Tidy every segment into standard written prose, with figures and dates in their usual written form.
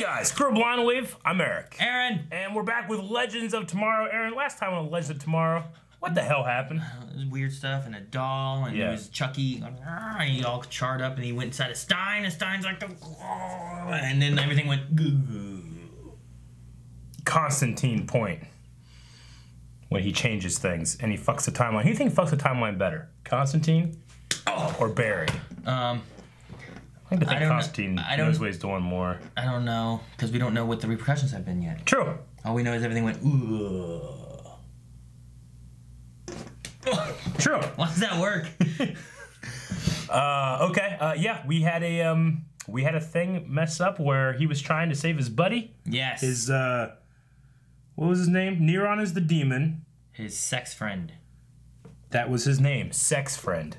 guys, Grow Blind Wave. I'm Eric. Aaron. And we're back with Legends of Tomorrow. Aaron, last time on Legends of Tomorrow, what the hell happened? It was weird stuff and a doll, and there was Chucky, and he all charred up, and he went inside a Stein, and Stein's like, and then everything went goo. Constantine point. When he changes things and he fucks the timeline. Who do you think fucks the timeline better? Constantine or Barry? I like to think Constantine knows what he's doing more. I don't know, because we don't know what the repercussions have been yet. True. All we know is everything went ooh. True. Why does that work? Okay. Yeah, we had a thing mess up where he was trying to save his buddy. Yes. His what was his name? Neron is the demon. His sex friend. That was his name. Sex friend.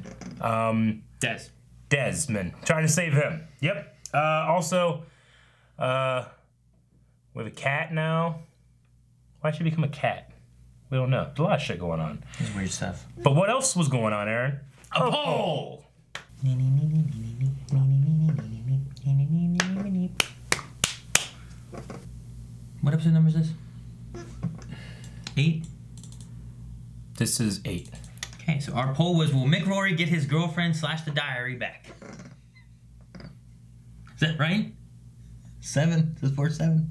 Desmond. Trying to save him. Yep. Also, we have a cat now. Why should he become a cat? We don't know. There's a lot of shit going on. There's weird stuff. But what else was going on, Aaron? A poll! What episode number is this? 8? This is 8. Okay, so our poll was, will Mick Rory get his girlfriend / the diary back? Is that right? 7? This is 4-7.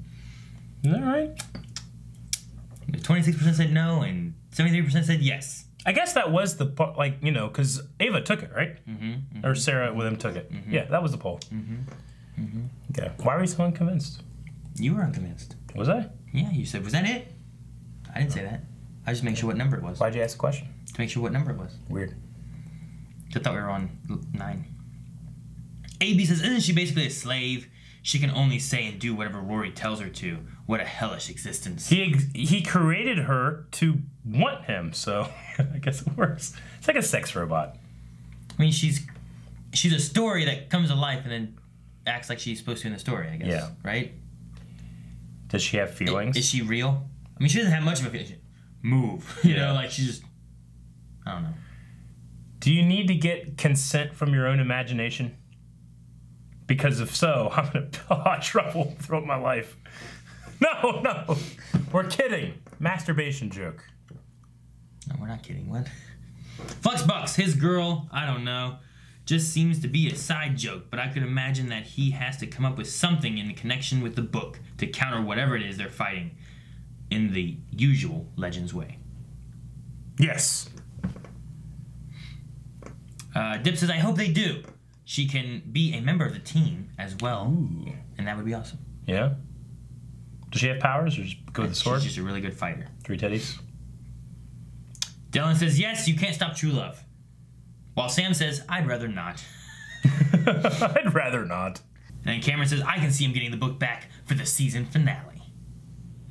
Is that right? 26% said no, and 73% said yes. I guess that was the part, like, you know, because Ava took it, right? Or Sarah with him took it. Yeah, that was the poll. Okay. Why were you so unconvinced? You were unconvinced. Was I? Yeah, you said, was that it? I didn't say that. I just make sure what number it was. Why'd you ask the question? To make sure what number it was. Weird. I thought we were on 9. AB says, isn't she basically a slave? She can only say and do whatever Rory tells her to. What a hellish existence. He created her to want him, so I guess it works. It's like a sex robot. I mean, she's a story that comes to life and then acts like she's supposed to in the story, I guess. Yeah. Right? Does she have feelings? Is she real? I mean, she doesn't have much of a feeling. Move. You know, like she just... I don't know. Do you need to get consent from your own imagination? Because if so, I'm in a lot of trouble throughout my life. No. We're kidding. Masturbation joke. No, we're not kidding. What? Fluxbucks, his girl, I don't know, just seems to be a side joke, but I could imagine that he has to come up with something in connection with the book to counter whatever it is they're fighting in the usual Legends way. Yes. Dip says, I hope they do. She can be a member of the team as well. Ooh. And that would be awesome. Yeah? Does she have powers or just go with the sword? She's just a really good fighter. 3 teddies. Dylan says, yes, you can't stop true love. While Sam says, I'd rather not. I'd rather not. And then Cameron says, I can see him getting the book back for the season finale.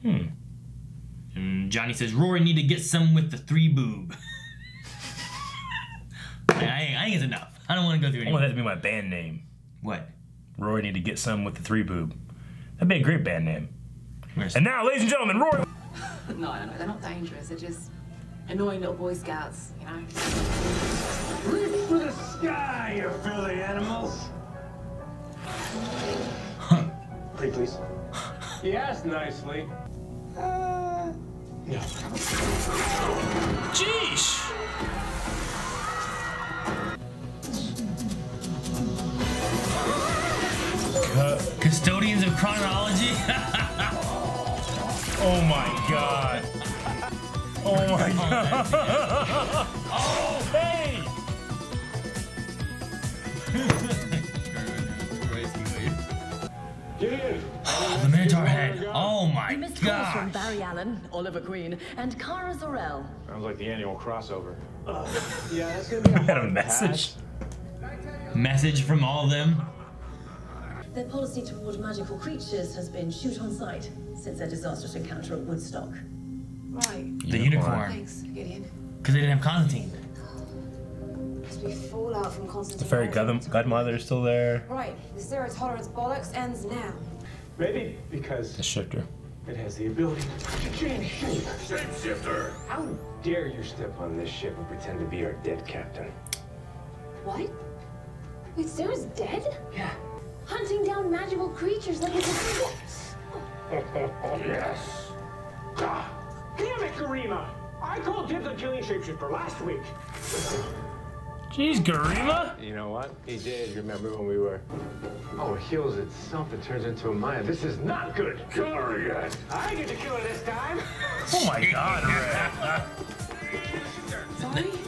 And Johnny says, Rory need to get some with the 3 boob. I think it's enough. I don't want to go through it. I want that to be my band name. What? Rory need to get some with the 3 boob. That'd be a great band name. Where's and now, ladies and gentlemen, Rory. No, they're not dangerous. They're just annoying little Boy Scouts, you know. Reach for the sky, you filthy animals. Pretty please. He asked nicely. No. Jeesh. Custodians of chronology. Oh my god. Oh my god. Oh, hey. The Minotaur head. Oh my you missed god. calls from Barry Allen, Oliver Queen, and Cara Zor-El. Sounds like the annual crossover. Yeah, that's gonna be a had a message. Message from all of them. Their policy toward magical creatures has been shoot on sight since their disastrous encounter at Woodstock. Right. The unicorn. Thanks, Gideon. Because they didn't have Constantine. Must be fallout from Constantine. The fairy godmother is still there. Right. The zero tolerance bollocks ends now. Maybe because The shifter. it has the ability to change shape. Shapeshifter! How dare you step on this ship and pretend to be our dead captain? What? Wait, Sarah's dead? Yeah. Hunting down magical creatures like it's a... Yes. Ah, damn it, Garima! I called dibs on killing shapeshifter last week. Jeez, Garima. You know what? He did. Remember when we were... Oh, it heals itself. It turns into a Maya. This is not good. Kill her again. I get to kill her this time. Oh my God, Ray.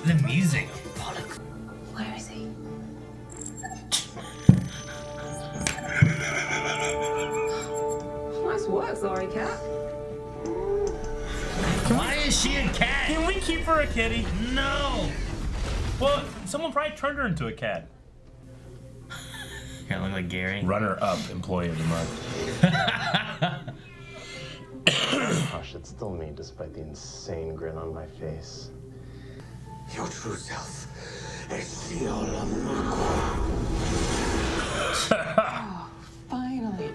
The music. Where is he? Nice work, sorry, cat. Why is she a cat? Can we keep her a kitty? No. Well, someone probably turned her into a cat. You look like Gary. Runner-up employee of the month. Gosh, it's still me, despite the insane grin on my face. Your true self is the Finally.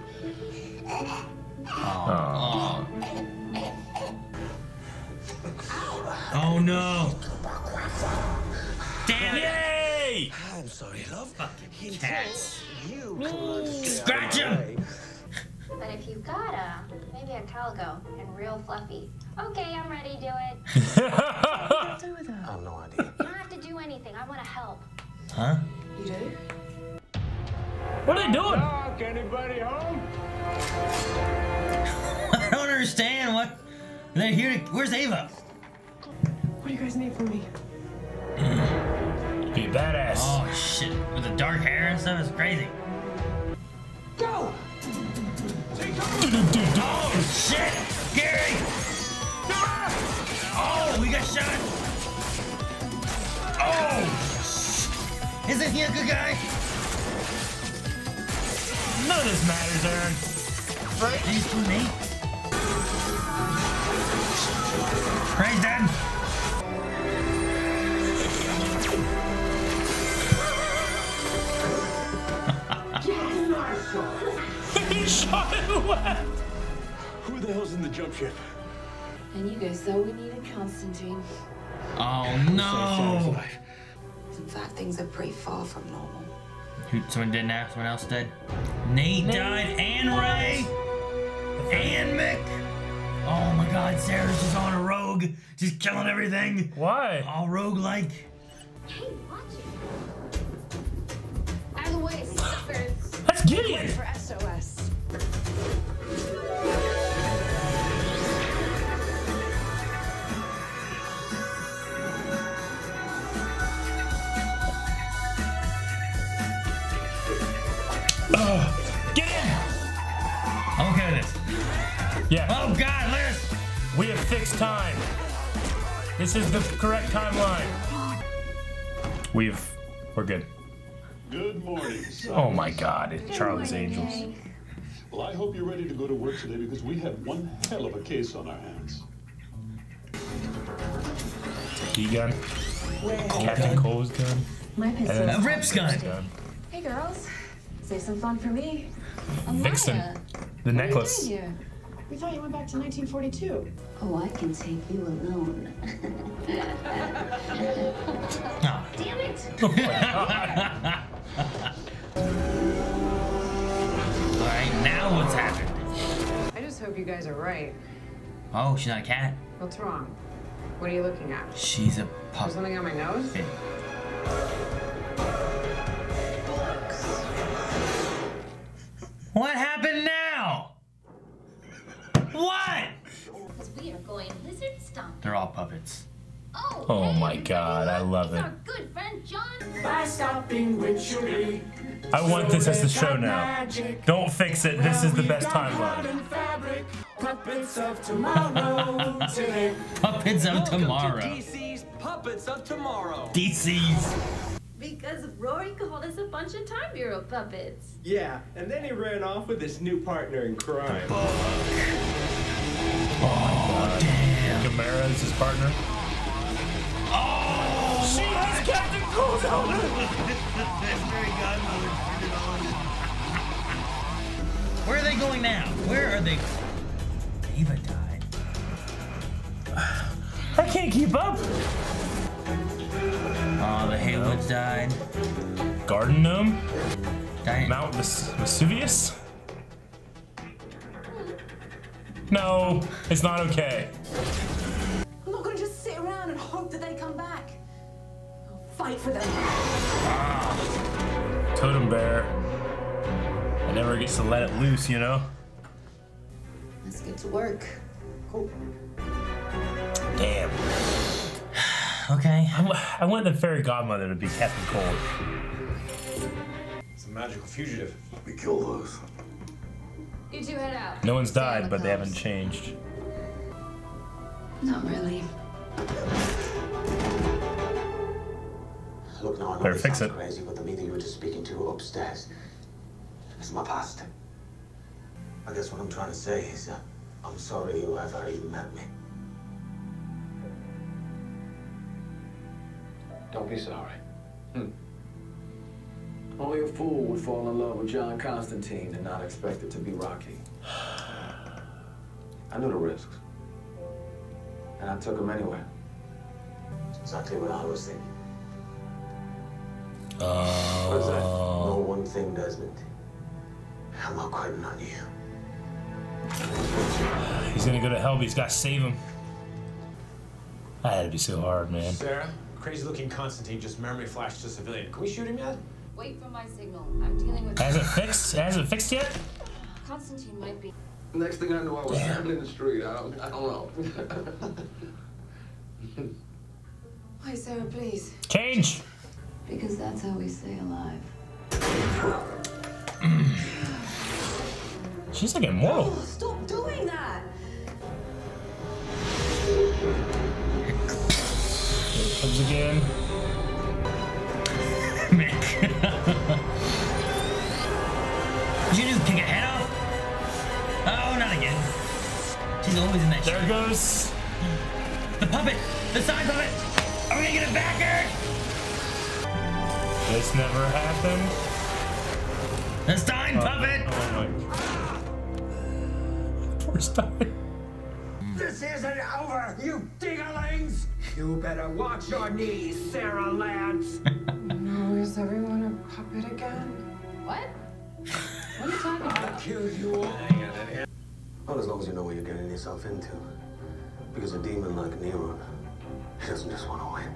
Oh. Oh no. Damn it. Yay! I'm sorry, love. Fucking cats. You could Scratch him. But if you've got maybe a calico and real fluffy. Okay, I'm ready to do it. What's do with her? I have no idea. You don't have to do anything. I want to help. Huh? You do? What are they doing? Doc, anybody home? I don't understand what. They're here. Where's Ava? What do you guys need from me? Be badass. Oh shit! With the dark hair and stuff, it's crazy. Go! Oh shit! Gary! Oh, we got shot! Oh! Isn't he a good guy? None of this matters, Aaron. Right? He's for me. Ray's dead. He shot him left. Who the hell's in the jump ship? And you go, so we needed Constantine. Oh no! In fact, things are pretty far from normal. Someone dead now? Someone else dead? Nate died, and Ray, and Mick. Oh my God, Sarah's just on a rogue, just killing everything. Why? All rogue-like. Hey, watch it. Out of the way, suckers. That's Gideon. For SOS. Get in. I'm okay with this. Yeah. Oh God, Liz. We have fixed time. This is the correct timeline. We're good. Good morning, son. Oh my God, it's Charlie's Angels. Well, I hope you're ready to go to work today because we have one hell of a case on our hands. E-gun. Captain Cole's gun. My And pistol. then Rip's gun. Hey, girls. Save some fun for me. Vixen. The necklace. Here. We thought you went back to 1942. Oh, I can take you alone. Oh. Damn it. Oh my God. All right, now what's happened? I just hope you guys are right. Oh, she's not a cat. What's wrong? What are you looking at? She's a There's pup. something on my nose? What happened now? What? Because we are going lizard stomp. They're all puppets. Oh hey, my everybody, God, I love it's it. our good friend John. By stopping with Julie. I want this as the show now. Don't fix it. This is the best timeline. Puppets of tomorrow today. Puppets of tomorrow. DC's Puppets of Tomorrow. DC's. Because Rory called us a bunch of Time Bureau puppets. Yeah, and then he ran off with his new partner in crime. Oh, damn. Gamera is his partner. Oh, She has Captain Cole's helmet. Where are they going now? Where are they? Ava died. I can't keep up. Oh, the Haywoods died. Garden Gnome. Died. Mount Vesuvius. No, it's not okay. I'm not gonna just sit around and hope that they come back. I'll fight for them. Totem bear. It never gets to let it loose, you know? Let's get to work. Cool. Damn. Okay. I want the fairy godmother to be Captain Cold. It's a magical fugitive. We kill those. You two head out. No one's Stay on died, the but they coast. haven't changed. Not really. Look, no, I know Better this fix sounds it. crazy, but the meeting you were just speaking to upstairs is my past. I guess what I'm trying to say is I'm sorry you ever even met me. Don't be sorry. Only a fool would fall in love with John Constantine and not expect it to be Rocky. I knew the risks. And I took them anyway. It's exactly what I was thinking. Oh. What is that? No one thing, Desmond. I'm not quitting on you. He's gonna go to hell, but he's gotta save him. That had to be so hard, man. Sarah, crazy-looking Constantine just memory flashed to civilian. Can we shoot him yet? Wait for my signal. I'm dealing with. Has it fixed? Has it fixed yet? Constantine might be. Next thing I knew, I was standing in the street. I don't know. Why, Sarah, please? Change. Because that's how we stay alive. She's like immortal. Oh, stop doing that! Here it comes again. Did you just kick a head off? Oh, not again. She's always in that There shit. goes. The puppet! The side puppet! Are we gonna get it back, Eric? This never happened. The Stein puppet! Oh my. Poor Stein. This isn't over, you dinglings! You better watch your knees, Sarah Lance. No, is everyone a puppet again? What? What are you talking about? I'll kill you all. Well, as long as you know what you're getting yourself into. Because a demon like Nero, he doesn't just want to win.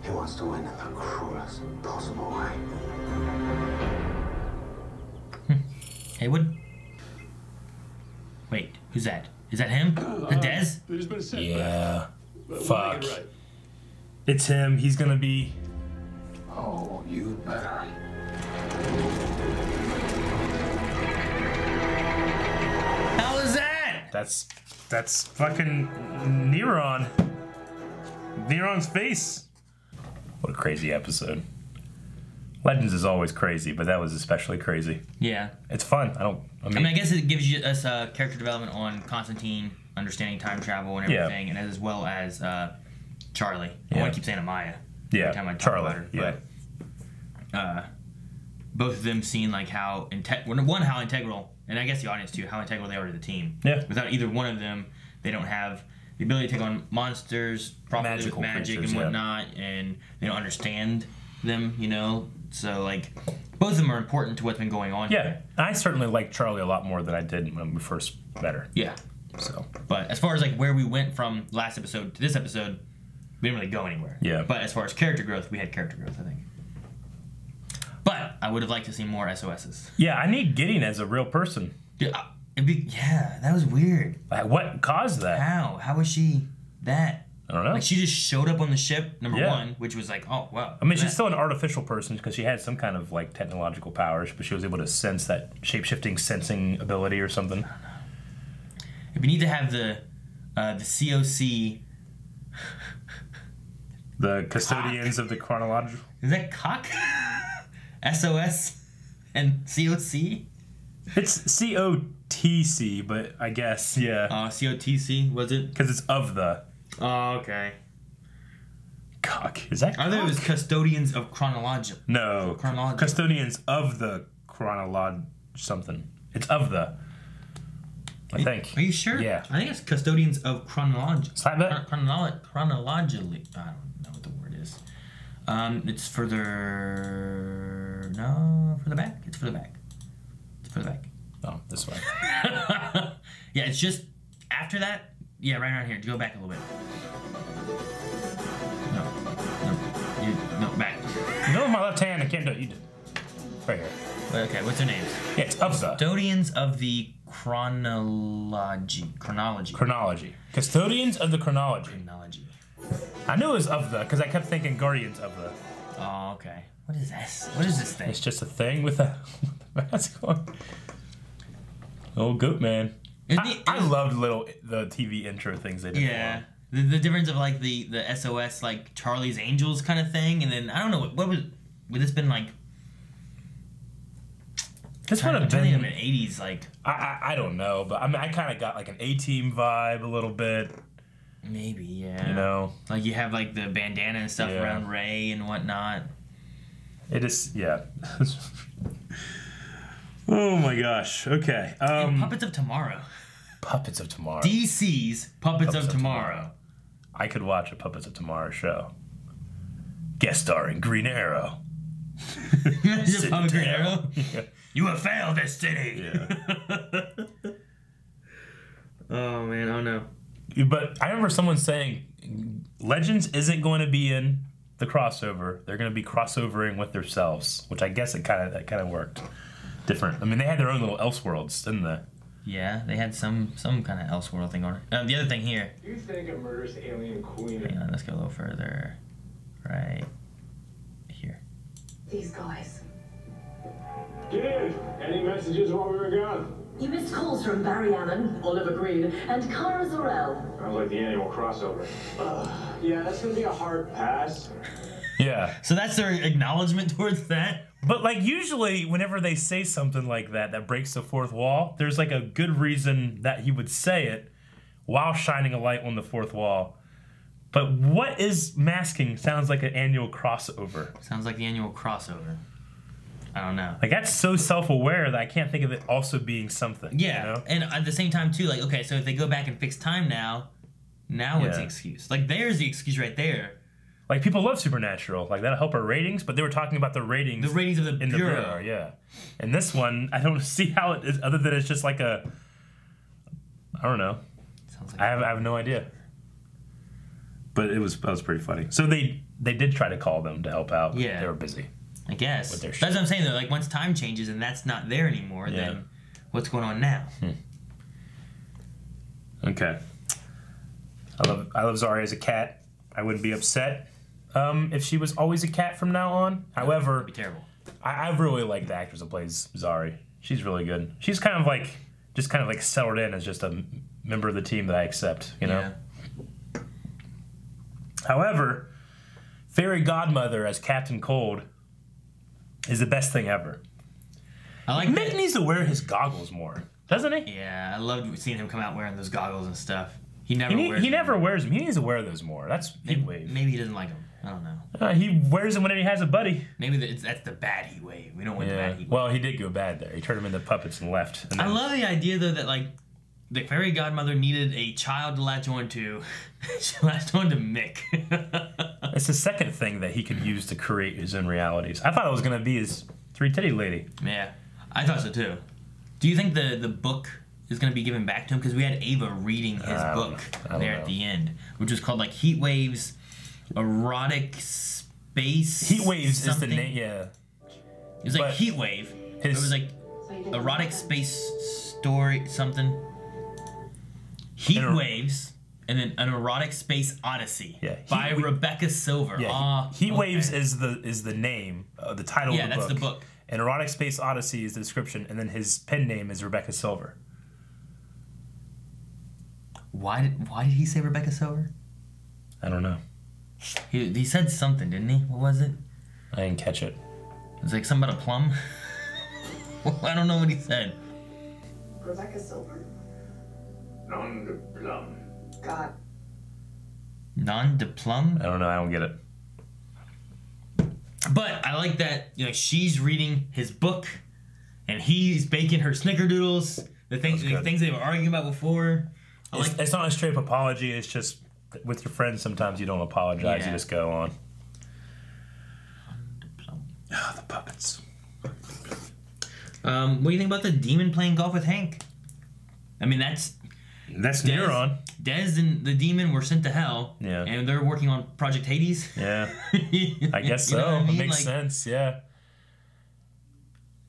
He wants to win in the cruelest possible way. Haywood? Wait, who's that? Is that him? The Dez? There's been a setback. Yeah. But Fuck. we'll make it right. It's him. He's gonna be. Oh, you better. How is that? That's fucking Neron. Neron's face. What a crazy episode. Legends is always crazy, but that was especially crazy. Yeah. It's fun. I mean, I guess it gives you us character development on Constantine, understanding time travel and everything, and as well as Charlie. I want to keep saying Amaya. Yeah, every time I talk Charlie. about her, but, both of them seeing like how how integral, and I guess the audience too, how integral they are to the team. Yeah. Without either one of them, they don't have the ability to take on monsters properly with magic and whatnot, and they don't understand them, you know. So like, both of them are important to what's been going on. Yeah, I certainly like Charlie a lot more than I did when we first met her. Yeah. So, but as far as like where we went from last episode to this episode, we didn't really go anywhere. Yeah. But as far as character growth, we had character growth, I think. But I would have liked to see more SOSs. Yeah, I need Gideon as a real person. Yeah, that was weird. Like, what caused that? How? How was she that? I don't know. Like, she just showed up on the ship, number one, which was like, oh, wow. I mean, she's still an artificial person because she had some kind of, like, technological powers, but she was able to sense that shape-shifting sensing ability or something. If we need to have the COC... The custodians of the chronological... Is that cock? SOS and COC? It's COTC, but I guess, yeah. COTC, was it? Because it's of the... Oh, okay. Cock. Is that cock? I thought it was custodians of chronology. No. Custodians of the chronology something. It's of the... I think. Are you sure? Yeah. I think it's custodians of chronology. Chronologically. I don't know what the word is. It's further... No, further back? It's further back. It's further back. Oh, this way. Yeah, it's just after that, yeah, right around here. Go back a little bit. No, back. No, with my left hand, I can't do it. You do. Right here. Okay, what's their names? Yeah, it's of the. Custodians of the chronology. Custodians of the chronology. I knew it was of the, because I kept thinking Guardians of the. Oh, okay. What is this? What is this thing? It's just a thing with a mask on. Oh, goat man. I loved the TV intro things they did. Yeah. The difference of like the SOS, like Charlie's Angels kind of thing, and then I don't know what would this been like. This would have been in the 80s, like I don't know, but I mean I kind of got like an A-Team vibe a little bit. Maybe, yeah. You know, like you have like the bandana and stuff around Ray and whatnot. It is, yeah. Oh my gosh. Okay. And Puppets of Tomorrow. Puppets of Tomorrow. DC's Puppets of Tomorrow. I could watch a Puppets of Tomorrow show. Guest starring Green Arrow. Green Arrow? Yeah. You have failed this city. Yeah. Oh man, oh no. But I remember someone saying Legends isn't going to be in the crossover. They're going to be crossovering with themselves, which I guess that kind of worked different. I mean, they had their own little Elseworlds, didn't they? Yeah, they had some kind of Elseworld thing on it. The other thing here. You think a murderous alien queen? Hang on, let's go a little further. Right here. These guys. Kid, any messages while we were gone? You missed calls from Barry Allen, Oliver Green, and Cara Zor-El. Sounds like the annual crossover. Yeah, that's gonna be a hard pass. Yeah. So that's their acknowledgement towards that? But like usually whenever they say something like that breaks the fourth wall, there's like a good reason that he would say it while shining a light on the fourth wall. But what is masking sounds like an annual crossover. Sounds like the annual crossover. I don't know. Like that's so self-aware that I can't think of it also being something. Yeah, you know? And at the same time too, like, okay, so if they go back and fix time now what's the excuse? Like there's the excuse right there. Like people love Supernatural, like that'll help our ratings, but they were talking about the ratings. The ratings of the Bureau. The Bureau, yeah. And this one, I don't see how it is other than it's just like a, I don't know. Sounds like I have no idea. But that was pretty funny. So they did try to call them to help out. Yeah. They were busy. I guess. With their That's shit. what I'm saying though. Like once time changes and that's not there anymore, then what's going on now? Okay. I love Zari as a cat. I wouldn't be upset if she was always a cat from now on. However, That'd be terrible. I really like the actress that plays Zari. She's really good. She's kind of like settled in as just a member of the team that I accept. You know. Yeah. However, Fairy Godmother as Captain Cold is the best thing ever. I like Mick needs to wear his goggles more, doesn't he? Yeah, I loved seeing him come out wearing those goggles and stuff. He never wears them. He needs to wear those more. That's heat wave. Maybe he doesn't like them. I don't know. He wears them whenever he has a buddy. Maybe that's the bad heat wave. We don't want the bad heat wave. Well, he did go bad there. He turned them into puppets and left. And I love the idea though that like the fairy godmother needed a child to latch on to. She latched on to Mick. It's the second thing that he could use to create his own realities. I thought it was going to be his three-titty lady. Yeah, I thought so too. Do you think the book is going to be given back to him? Because we had Ava reading his book there at the end, which was called like Heat Waves, Erotic Space. Heat Waves something. is the name, yeah. It was like Heat Wave. It was like Erotic Space Story something. Heat Waves. And then An Erotic Space Odyssey by Rebecca Silver. Yeah, Heat Waves is the name, the title of the book. Yeah, that's the book. And Erotic Space Odyssey is the description, and then his pen name is Rebecca Silver. Why did he say Rebecca Silver? I don't know. He said something, didn't he? What was it? I didn't catch it. It was like something about a plum. I don't know what he said. Rebecca Silver? Non de plum. God. Non de plum? I don't know. I don't get it. But I like that she's reading his book, and he's baking her snickerdoodles. The things they were arguing about before. It's not a straight up apology. It's just with your friends. Sometimes you don't apologize. Yeah. You just go on. Oh, the puppets. What do you think about the demon playing golf with Hank? I mean, that's That's Neuron. Dez and the demon were sent to hell. Yeah. And they're working on Project Hades. Yeah. I guess so. You know what I mean? It makes sense, yeah.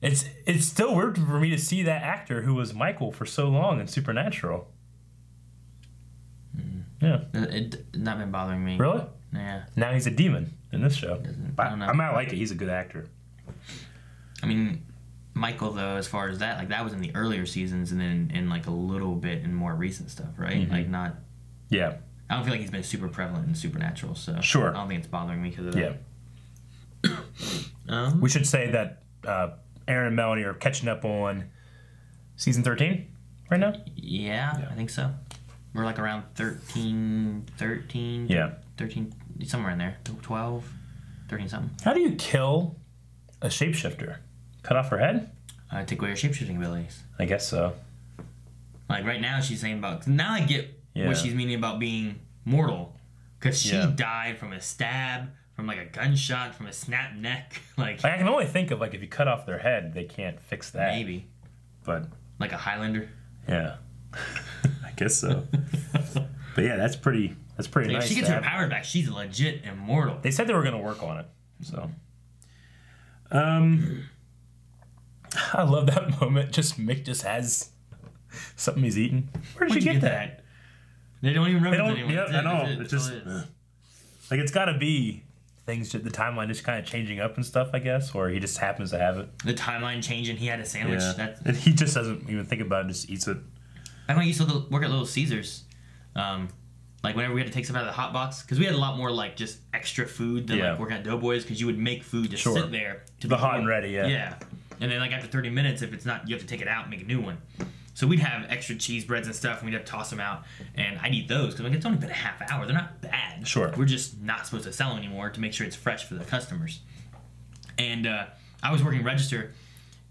It's still weird for me to see that actor who was Michael for so long in Supernatural. Yeah. It not been bothering me. Really? Yeah. Now he's a demon in this show. I don't know. I might like it. He's a good actor. I mean, Michael, though, as far as that, like, that was in the earlier seasons and then in like, a little bit in more recent stuff, right? Mm-hmm. Like, not... Yeah. I don't feel like he's been super prevalent in Supernatural, so... Sure. I don't think it's bothering me because of that. Yeah. We should say that Aaron and Melanie are catching up on season 13 right now? Yeah, I think so. We're like around 13... Yeah. 13, somewhere in there. 12, 13 something. How do you kill a shapeshifter? Cut off her head? Take away her shapeshifting abilities. I guess so. Like right now she's saying about... Now I get what she's meaning about being mortal. Because she died from a stab, from like a gunshot, from a snapped neck. Like I can only think of like if you cut off their head, they can't fix that. Maybe. But... Like a Highlander? Yeah. I guess so. But yeah, that's pretty nice. If she gets her powers back, she's legit immortal. They said they were going to work on it. So... I love that moment. Mick just has something he's eating. Where did you get that? They don't even remember it anymore. Yeah, I know. It's just like it's got to be things. The timeline just kind of changing up and stuff, I guess, or he just happens to have it. The timeline changing. He had a sandwich. Yeah. And he just doesn't even think about it. Just eats it. Back when I used to work at Little Caesars, like whenever we had to take stuff out of the hot box, because we had a lot more like just extra food than like working at Doughboys, because you would make food to sit there to be hot and ready. Yeah. And then like after 30 minutes, if it's not, you have to take it out and make a new one. So we'd have extra cheese breads and stuff, and we'd have to toss them out. And I'd eat those, because like, it's only been a half hour. They're not bad. Sure. We're just not supposed to sell them anymore to make sure it's fresh for the customers. And I was working register,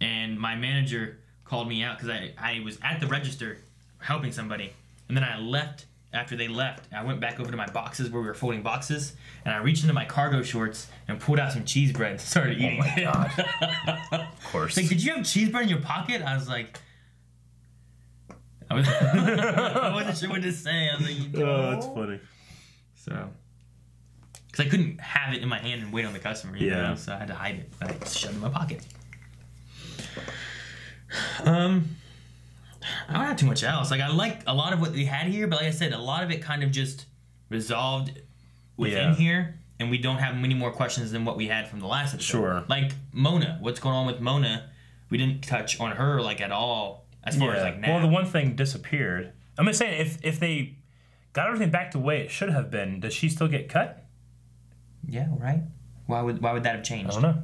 and my manager called me out, because I was at the register helping somebody. And then I left after they left. I went back over to my boxes where we were folding boxes, and I reached into my cargo shorts and pulled out some cheese bread and started eating. Oh my god. Of course. Like, did you have cheese bread in your pocket? I was like... I wasn't sure what to say. I was like, no. Oh, that's funny. So... Because I couldn't have it in my hand and wait on the customer, you know? So I had to hide it. I shoved it in my pocket. I don't have too much else. Like, I like a lot of what they had here, but like I said, a lot of it kind of just resolved within here, and we don't have many more questions than what we had from the last episode. Sure. Like, Mona. What's going on with Mona? We didn't touch on her, like, at all, as far as, like, now. Well, the one thing disappeared. I'm just saying, if they got everything back to the way it should have been, does she still get cut? Yeah, right. Why would that have changed? I don't know.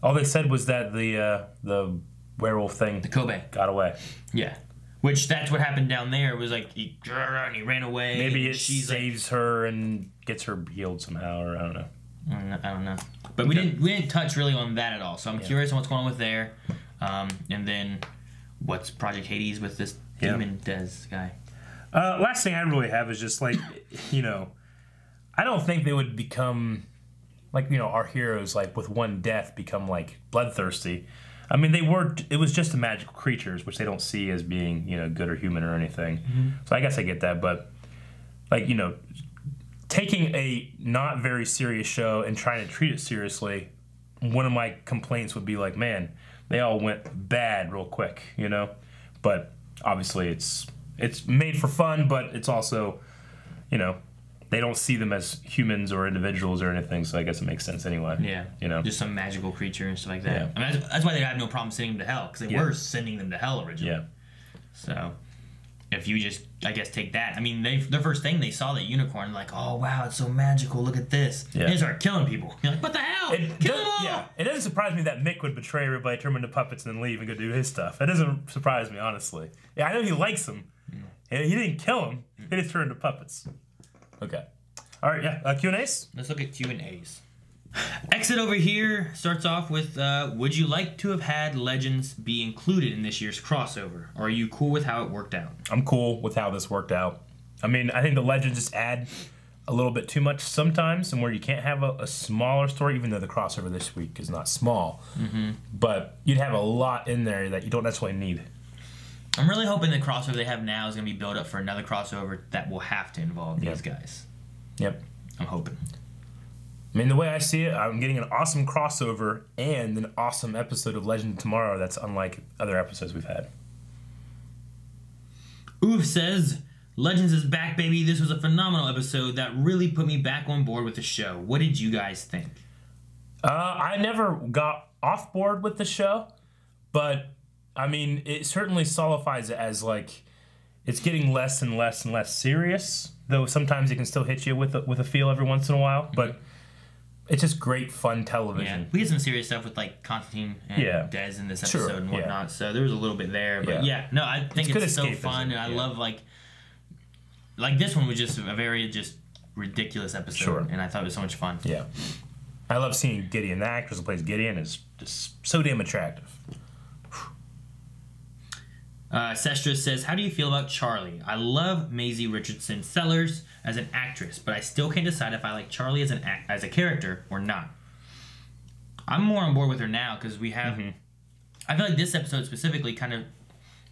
All they said was that the werewolf thing, the Kobe, got away. Yeah, which that's what happened down there. It was like he ran away. Maybe it saves her and gets her healed somehow, or I don't know. I don't know. But we didn't touch really on that at all. So I'm curious on what's going on with there, and then what's Project Hades with this demon Des guy. Last thing I really have is just like, you know, I don't think they would become like, you know, our heroes, like with one death become like bloodthirsty. I mean, it was just the magical creatures, which they don't see as being, you know, good or human or anything. Mm-hmm. So I guess I get that, but like, you know, taking a not very serious show and trying to treat it seriously, one of my complaints would be like, man, they all went bad real quick, you know? But obviously it's made for fun, but it's also, you know, they don't see them as humans or individuals or anything, so I guess it makes sense anyway. Yeah. You know? Just some magical creature and stuff like that. Yeah. I mean, that's why they have no problem sending them to hell, because they were sending them to hell originally. Yeah. So, if you just, I guess, take that. I mean, the first thing they saw that unicorn, like, oh, wow, it's so magical, look at this. Yeah. And they start killing people. You're like, what the hell? Kill them all! Yeah. It doesn't surprise me that Mick would betray everybody, turn them into puppets, and then leave and go do his stuff. It doesn't surprise me, honestly. Yeah, I know he likes them. And he didn't kill them. He just turned into puppets. Okay. All right, yeah. Q&As? Let's look at Q&As. Exit over here starts off with, would you like to have had Legends be included in this year's crossover? Or are you cool with how it worked out? I'm cool with how this worked out. I mean, I think the Legends just add a little bit too much sometimes, and where you can't have a smaller story, even though the crossover this week is not small. Mm-hmm. But you'd have a lot in there that you don't necessarily need. I'm really hoping the crossover they have now is going to be built up for another crossover that will have to involve these guys. Yep. I'm hoping. I mean, the way I see it, I'm getting an awesome crossover and an awesome episode of Legend of Tomorrow that's unlike other episodes we've had. Oof says, Legends is back, baby. This was a phenomenal episode that really put me back on board with the show. What did you guys think? I never got off board with the show, but I mean, it certainly solidifies it as like it's getting less and less and less serious. Though sometimes it can still hit you with a feel every once in a while, but it's just great fun television. Yeah, we had some serious stuff with like Constantine and Des in this episode and whatnot, so there was a little bit there. But no, I think it's so fun, and I love like this one was just a very just ridiculous episode, and I thought it was so much fun. Yeah, I love seeing Gideon. The actress who plays Gideon is just so damn attractive. Sestra says, how do you feel about Charlie? I love Maisie Richardson Sellers as an actress, but I still can't decide if I like Charlie as a character or not. I'm more on board with her now because we have... I feel like this episode specifically kind of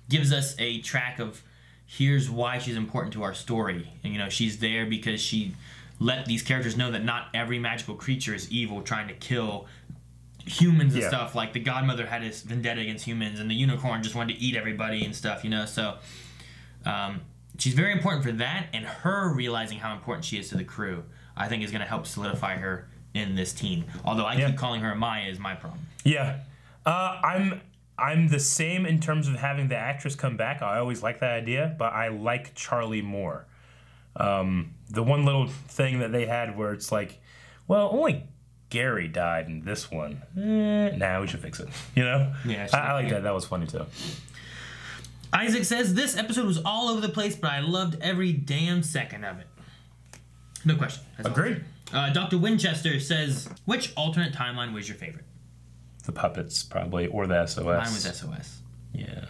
gives us a track of here's why she's important to our story. And, you know, she's there because she let these characters know that not every magical creature is evil trying to kill humans and stuff. Like the godmother had this vendetta against humans, and the unicorn just wanted to eat everybody and stuff, you know. So she's very important for that, and her realizing how important she is to the crew, I think, is going to help solidify her in this team. Although I keep calling her Amaya is my problem. Yeah, I'm the same in terms of having the actress come back. I always like that idea, but I like Charlie more. The one little thing that they had where it's like, well, only Gary died in this one. Nah, we should fix it. You know? Yeah, I like that. That was funny too. Isaac says, this episode was all over the place, but I loved every damn second of it. No question. Agreed. Dr. Winchester says, which alternate timeline was your favorite? The puppets, probably, or the SOS. Mine was SOS. Yeah.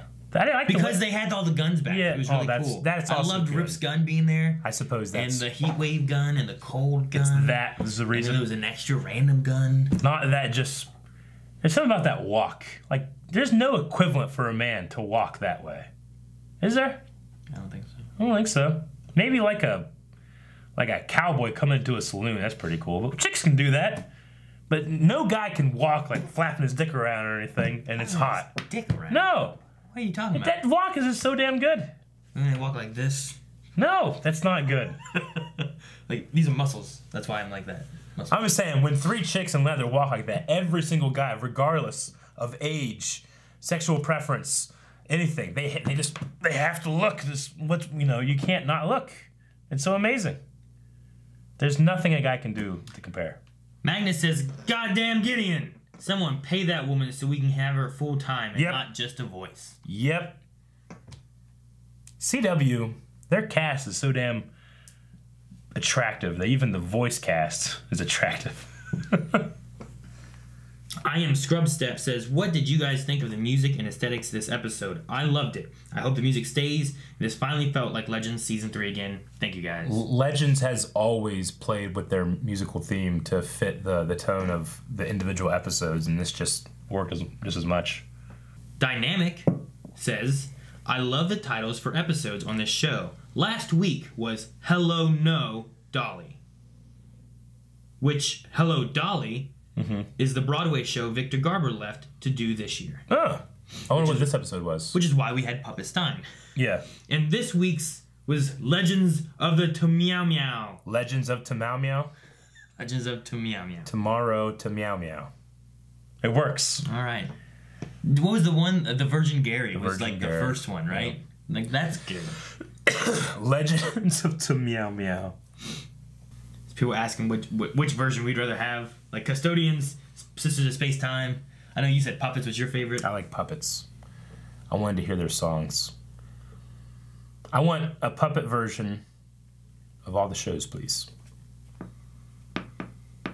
Because they had all the guns back. Yeah. It was really cool. I loved Rip's gun being there. I suppose that's... And the heat wave gun and the cold gun. That was the reason. And there was an extra random gun. Not that just... There's something about that walk. Like, there's no equivalent for a man to walk that way. Is there? I don't think so. I don't think so. Maybe like a cowboy coming into a saloon. That's pretty cool. But chicks can do that. But no guy can walk like flapping his dick around or anything, and it's hot. Dick around? No. What are you talking about? That walk is just so damn good. And they walk like this? No, that's not good. Like, these are muscles. That's why I'm like that. Muscles. I'm just saying, when 3 chicks in leather walk like that, every single guy, regardless of age, sexual preference, anything, they have to look. You can't not look. It's so amazing. There's nothing a guy can do to compare. Magnus says, goddamn Gideon! Someone pay that woman so we can have her full time and not just a voice. Yep. CW, their cast is so damn attractive that even the voice cast is attractive. I Am Scrubstep says, what did you guys think of the music and aesthetics of this episode? I loved it. I hope the music stays. This finally felt like Legends Season 3 again. Thank you, guys. Legends has always played with their musical theme to fit the tone of the individual episodes, and this just worked just as much. Dynamic says, I love the titles for episodes on this show. Last week was Hello No Dolly, which Hello Dolly is the Broadway show Victor Garber left to do this year. Oh, I wonder what this episode was. Which is why we had Puppet Stein. Yeah. And this week's was Legends of the To-Meow-Meow. Legends of To-Meow-Meow? Legends of To-Meow-Meow. Tomorrow To-Meow-Meow. It works. All right. What was the one? The Virgin Gary was like the first one, right? Yeah. Like, that's good. Legends of To-Meow-Meow. People asking which version we'd rather have. Like Custodians, Sisters of Space Time. I know you said Puppets was your favorite. I like Puppets. I wanted to hear their songs. I want a puppet version of all the shows, please.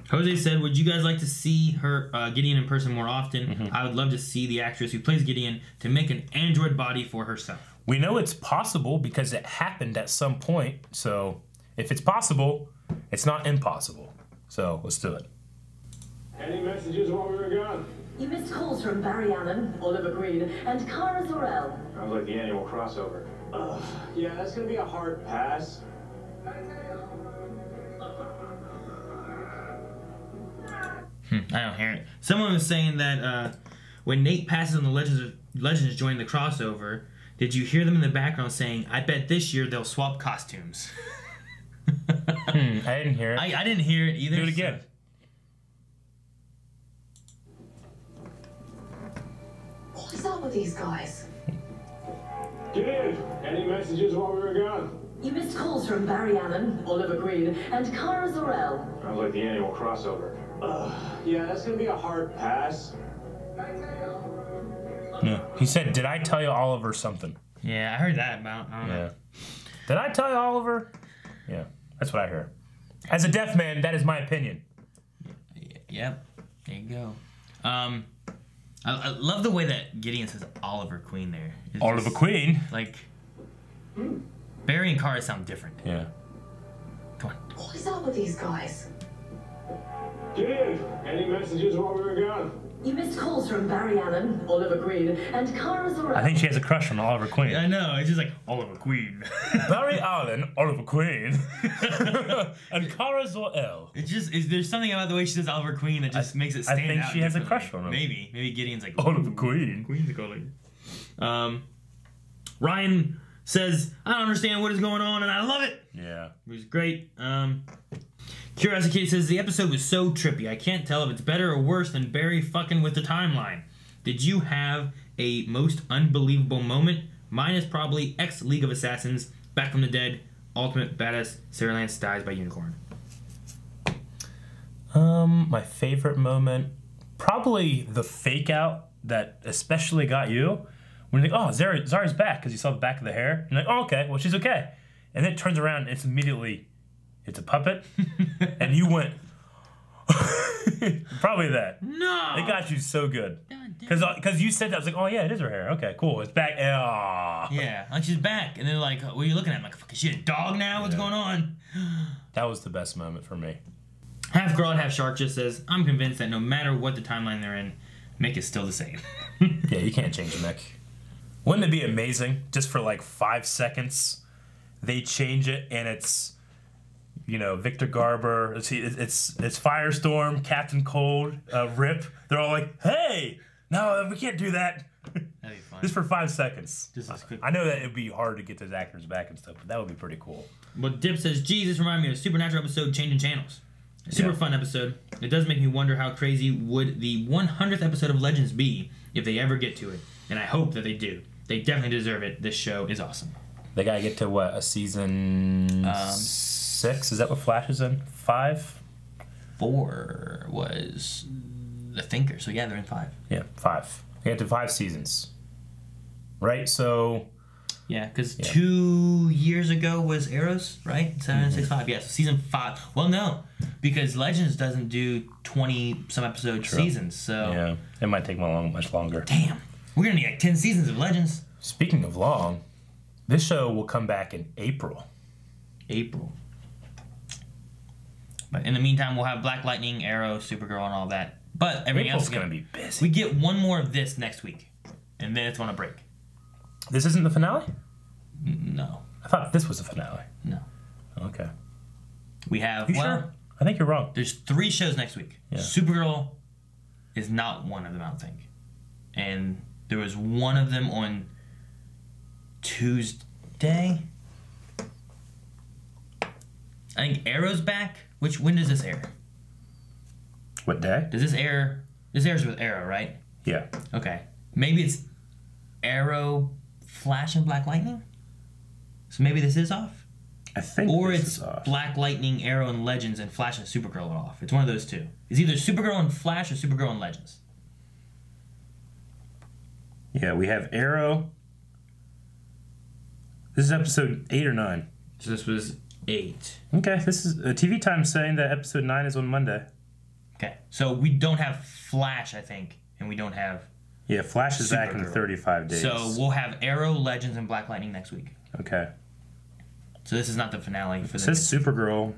Jose said, would you guys like to see her Gideon in person more often? I would love to see the actress who plays Gideon to make an android body for herself. We know it's possible because it happened at some point. So if it's possible, it's not impossible. So let's do it. Any messages while we were gone? You missed calls from Barry Allen, Oliver Queen, and Cara Zor-El. Sounds like the annual crossover. Yeah, that's gonna be a hard pass. I don't hear it. Someone was saying that when Nate passes on the Legends joining the crossover, did you hear them in the background saying, "I bet this year they'll swap costumes"? I didn't hear it. I didn't hear it either. Do it again. What is up with these guys? Dude, any messages while we were gone? You missed calls from Barry Allen, Oliver Queen, and Cara Zor-El. Sounds like the annual crossover. Yeah, that's gonna be a hard pass. Yeah. He said, "Did I tell you Oliver something?" Yeah, I heard that about. I don't know. Did I tell you Oliver? Yeah, that's what I heard. As a deaf man, that is my opinion. Yep. There you go. I love the way that Gideon says Oliver Queen there. It's Oliver just, Queen? Like, Barry and Cara sound different. Yeah. Come on. What is up with these guys? Dude, any messages while we were gone? You missed calls from Barry Allen, Oliver Queen, and Cara Zor-El. I think she has a crush on Oliver Queen. I know. It's just like Oliver Queen. Barry Allen, Oliver Queen, and Cara Zor-El. It's just there's something about the way she says Oliver Queen that just makes it stand out. I think she has a differently. crush on him. Maybe Gideon's like Oliver Queen. Queen's calling. Ryan says, "I don't understand what is going on, and I love it." Yeah, it was great. Curiosity says the episode was so trippy. I can't tell if it's better or worse than Barry fucking with the timeline. Did you have a most unbelievable moment? Mine is probably League of Assassins, Back from the Dead, Ultimate Badass, Sarah Lance dies by unicorn. My favorite moment, probably the fake out that especially got you. When you think, oh, Zari's back, because you saw the back of the hair. And you're like, oh, okay, well, she's okay. And then it turns around and it's immediately, it's a puppet. And you went, probably that. No. It got you so good. Because you said that, I was like, oh, yeah, it is her hair. Okay, cool, it's back. Yeah, like she's back. And they're like, what are you looking at? I'm like, fuck, is she a dog now? What's going on? That was the best moment for me. Half Girl, Half Shark just says, I'm convinced that no matter what the timeline they're in, Mick is still the same. Yeah, you can't change Mick. Wouldn't it be amazing, just for like 5 seconds, they change it and it's, you know, Victor Garber, it's Firestorm, Captain Cold, Rip. They're all like, hey, no, we can't do that. That'd be fun. Just for 5 seconds. Just as quick. I know that it'd be hard to get those actors back and stuff, but that would be pretty cool. But Dip says, geez, this reminded me of a Supernatural episode, Changing Channels. Super fun episode. It does make me wonder how crazy would the 100th episode of Legends be if they ever get to it. And I hope that they do. They definitely deserve it. This show is awesome. They gotta get to what, a season 6? Is that what Flash is in? 5? 4 was The Thinker. So yeah, they're in 5. Yeah, 5. They get to 5 seasons. Right? So... Yeah, because 2 years ago was Arrows, right? 7, 6, 5. Yeah, so season 5. Well, no, because Legends doesn't do 20-some episode seasons, so... Yeah, it might take much longer. Damn. We're going to need like 10 seasons of Legends. Speaking of long, this show will come back in April. But in the meantime, we'll have Black Lightning, Arrow, Supergirl, and all that. But everything else is going to be busy. We get one more of this next week, and then it's on a break. This isn't the finale? No. I thought this was the finale. No. Okay. We have... You sure? I think you're wrong. There's 3 shows next week. Yeah. Supergirl is not one of them, I don't think. And there was one of them on Tuesday. I think Arrow's back. When does this air? What day? Does this air... This airs with Arrow, right? Yeah. Okay. Maybe it's Arrow, Flash, and Black Lightning? So maybe this is off? I think or this it's is off. Black Lightning, Arrow, and Legends, and Flash and Supergirl are off. It's one of those two. It's either Supergirl and Flash or Supergirl and Legends. Yeah, we have Arrow. This is episode 8 or 9. So this was 8. Okay, this is TV Time saying that episode 9 is on Monday. Okay, so we don't have Flash, I think, and we don't have... Yeah, Flash is back in 35 days. So we'll have Arrow, Legends, and Black Lightning next week. Okay. So this is not the finale for the... It says Supergirl.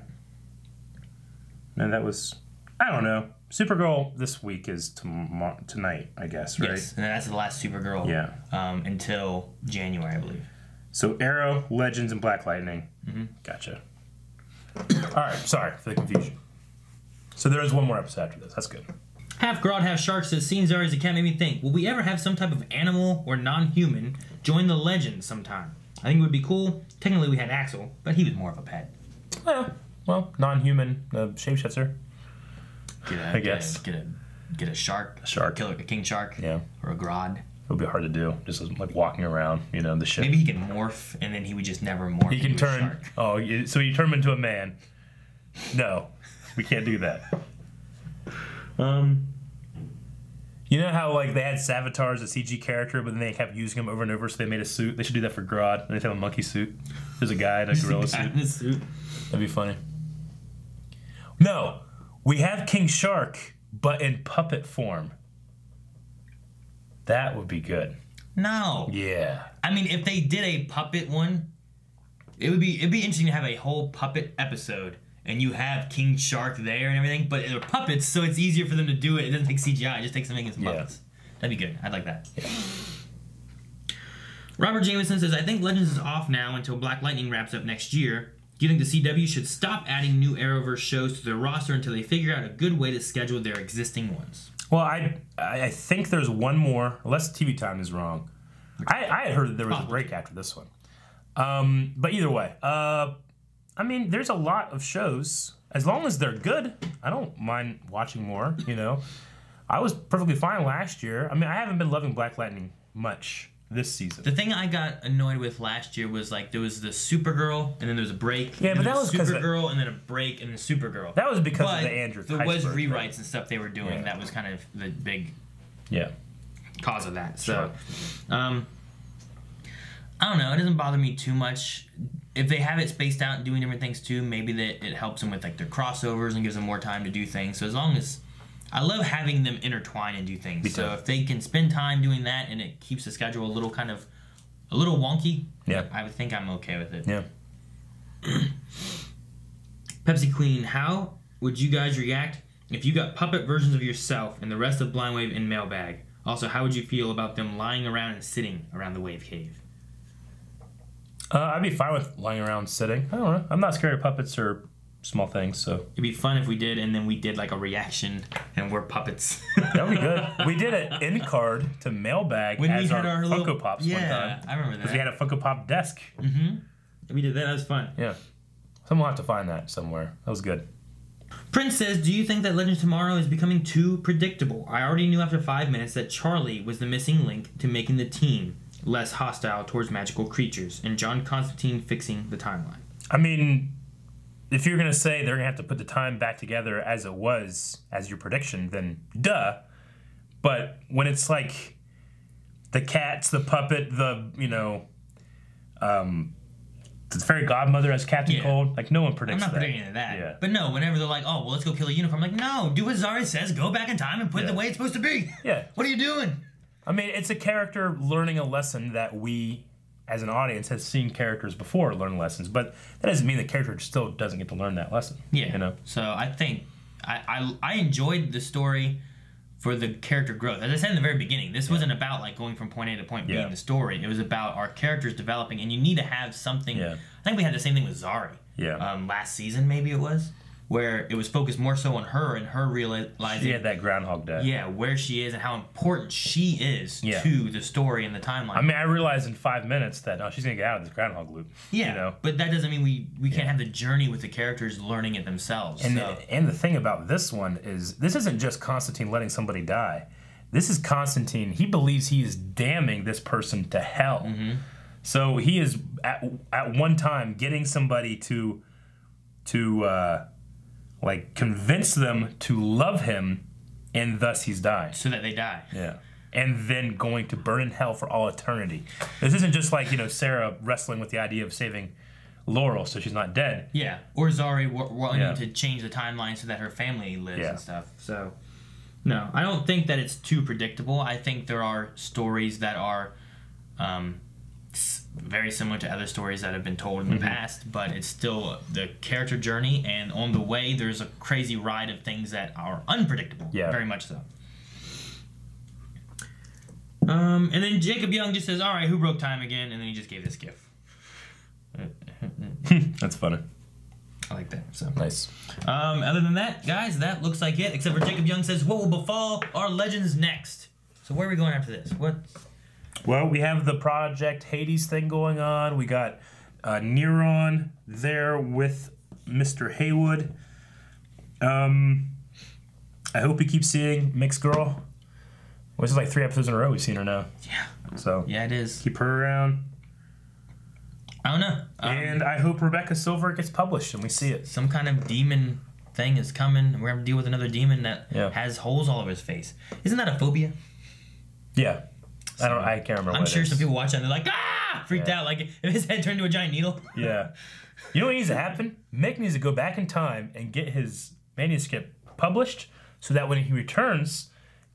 Man, that was... I don't know. Supergirl this week is tonight, I guess, right? Yes, and that's the last Supergirl. Yeah. Until January, I believe. So Arrow, Legends, and Black Lightning. Gotcha. All right, sorry for the confusion. So there is one more episode after this. That's good. Half Grodd, Half Shark says, seeing Zari as a cat made me think, will we ever have some type of animal or non-human join the Legends sometime? I think it would be cool. Technically, we had Axel, but he was more of a pet. Yeah, well, non-human shapeshifter. I guess. Get a shark. A shark. A king shark. Yeah. Or a Grodd. It would be hard to do, just like walking around, the ship. Maybe he can morph, and then he would just never morph. He can into a turn. shark. Oh, so you turn him into a man. No, we can't do that. You know how like they had Savitar as a CG character, but then they kept using him over and over, so they made a suit. They should do that for Grodd. They have a monkey suit. There's a guy in a gorilla suit. That'd be funny. No, we have King Shark, but in puppet form. That would be good. No. Yeah. I mean, if they did a puppet one, it'd be interesting to have a whole puppet episode, and you have King Shark there and everything, but they're puppets, so it's easier for them to do it. It doesn't take CGI. It just takes them making some puppets. That'd be good. I'd like that. Yeah. Robert Jameson says, I think Legends is off now until Black Lightning wraps up next year. Do you think the CW should stop adding new Arrowverse shows to their roster until they figure out a good way to schedule their existing ones? Well, I think there's one more, unless TV time is wrong. I had heard that there was a break after this one. But either way, I mean, there's a lot of shows. As long as they're good, I don't mind watching more, I was perfectly fine last year. I mean, I haven't been loving Black Lightning much this season. The thing I got annoyed with last year was like there was the Supergirl, and then there was a break. Yeah, but that was because Supergirl, and then a break, and then Supergirl. That was because of the Andrew. There was rewrites and stuff they were doing. Yeah. That was kind of the big cause of that. So, Sure. I don't know. It doesn't bother me too much. If they have it spaced out and doing different things too, maybe that it helps them with like their crossovers and gives them more time to do things. So as long as I love having them intertwine and do things. So if they can spend time doing that and it keeps the schedule a little wonky, I would think I'm okay with it. Yeah. Pepsi Queen, how would you guys react if you got puppet versions of yourself and the rest of Blind Wave in Mailbag? Also, how would you feel about them lying around and sitting around the Wave Cave? I'd be fine with lying around sitting. I don't know. I'm not scared of puppets or small things, so it'd be fun if we did, and then we did like a reaction, and we're puppets. That would be good. We did an end card to Mailbag when as we had our little Funko Pops one time. I remember that. Because we had a Funko Pop desk. We did that. That was fun. Yeah. Someone will have to find that somewhere. That was good. Prince says, do you think that Legends Tomorrow is becoming too predictable? I already knew after 5 minutes that Charlie was the missing link to making the team less hostile towards magical creatures, and John Constantine fixing the timeline. I mean, if you're going to say they're going to have to put the time back together as it was, as your prediction, then duh. But when it's like the cats, the puppet, the fairy godmother as Captain Cold, like no one predicts that. I'm not predicting any of that. Yeah. But no, whenever they're like, oh, well, let's go kill a unicorn, I'm like, no, do what Zari says, go back in time and put it the way it's supposed to be. Yeah. What are you doing? I mean, it's a character learning a lesson that we, as an audience, has seen characters before learn lessons, but that doesn't mean the character still doesn't get to learn that lesson. Yeah. So I think I enjoyed the story for the character growth. As I said in the very beginning, this wasn't about like going from point A to point B in the story. It was about our characters developing, and you need to have something. I think we had the same thing with Zari. Last season, maybe it was, where it was focused more so on her and her realizing. She had that Groundhog Day. Yeah, where she is and how important she is to the story and the timeline. I mean, I realized in 5 minutes that she's going to get out of this Groundhog loop. Yeah, but that doesn't mean we can't have the journey with the characters learning it themselves. And, and the thing about this one is, this isn't just Constantine letting somebody die. This is Constantine. He believes he is damning this person to hell. So he is, at one time, getting somebody to like convince them to love him, and thus he's dying. So that they die. Yeah. And then going to burn in hell for all eternity. This isn't just like, Sarah wrestling with the idea of saving Laurel so she's not dead. Yeah. Or Zari wanting to change the timeline so that her family lives and stuff. So, no. I don't think that it's too predictable. I think there are stories that are very similar to other stories that have been told in the past, but it's still the character journey, and on the way there's a crazy ride of things that are unpredictable. Yeah. Very much so. And then Jacob Young just says, all right, who broke time again? And then he just gave this gif. That's funny. I like that. So nice. Other than that, guys, that looks like it, except for Jacob Young says, what will befall our legends next? So where are we going after this? What? Well, we have the Project Hades thing going on. We got Neron there with Mr. Haywood. I hope we keep seeing Mixed Girl. Well, this is like 3 episodes in a row we've seen her now. Yeah. So yeah, it is. Keep her around. I don't know. And I hope Rebecca Silver gets published and we see it. Some kind of demon thing is coming. We're going to deal with another demon that has holes all over his face. Isn't that a phobia? Yeah. I can't remember. I'm sure some people watch that and they're like, freaked out. Like if his head turned into a giant needle. Yeah. You know what needs to happen? Mick needs to go back in time and get his manuscript published so that when he returns,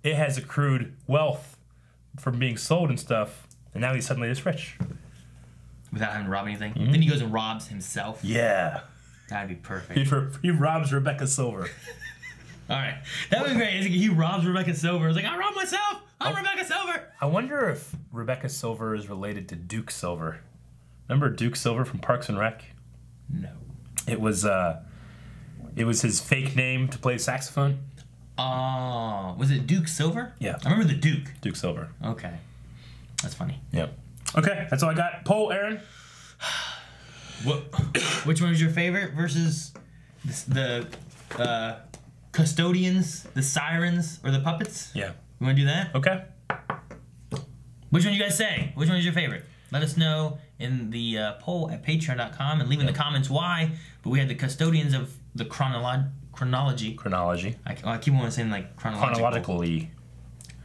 it has accrued wealth from being sold and stuff, and now he's suddenly this rich. Without having to rob anything? Then he goes and robs himself? Yeah. That'd be perfect. He robs Rebecca Silver. Alright. That would be great. He robs Rebecca Silver. He's like, I robbed myself! I'm Rebecca Silver! I wonder if Rebecca Silver is related to Duke Silver. Remember Duke Silver from Parks and Rec? No. It was his fake name to play saxophone. Oh, was it Duke Silver? Yeah. I remember the Duke. Duke Silver. Okay. That's funny. Yeah. Okay, that's all I got. Poll, Aaron. Which one was your favorite versus the custodians, the sirens, or the puppets? Yeah. You want to do that? Okay. Which one you guys say? Which one is your favorite? Let us know in the poll at patreon.com and leave in the comments why. But we had the custodians of the chronology. I keep on saying like chronologically.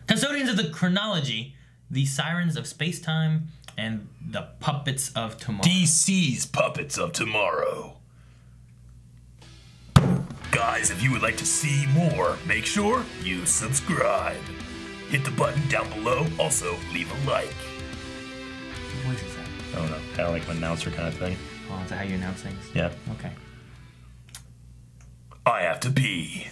Custodians of the chronology, the sirens of space-time, and the puppets of tomorrow. DC's Puppets of Tomorrow. Guys, if you would like to see more, make sure you subscribe. Hit the button down below. Also, leave a like. What voice is that? I don't know. Kind of like an announcer kind of thing. Oh, is that how you announce things? Yeah. Okay. I have to pee.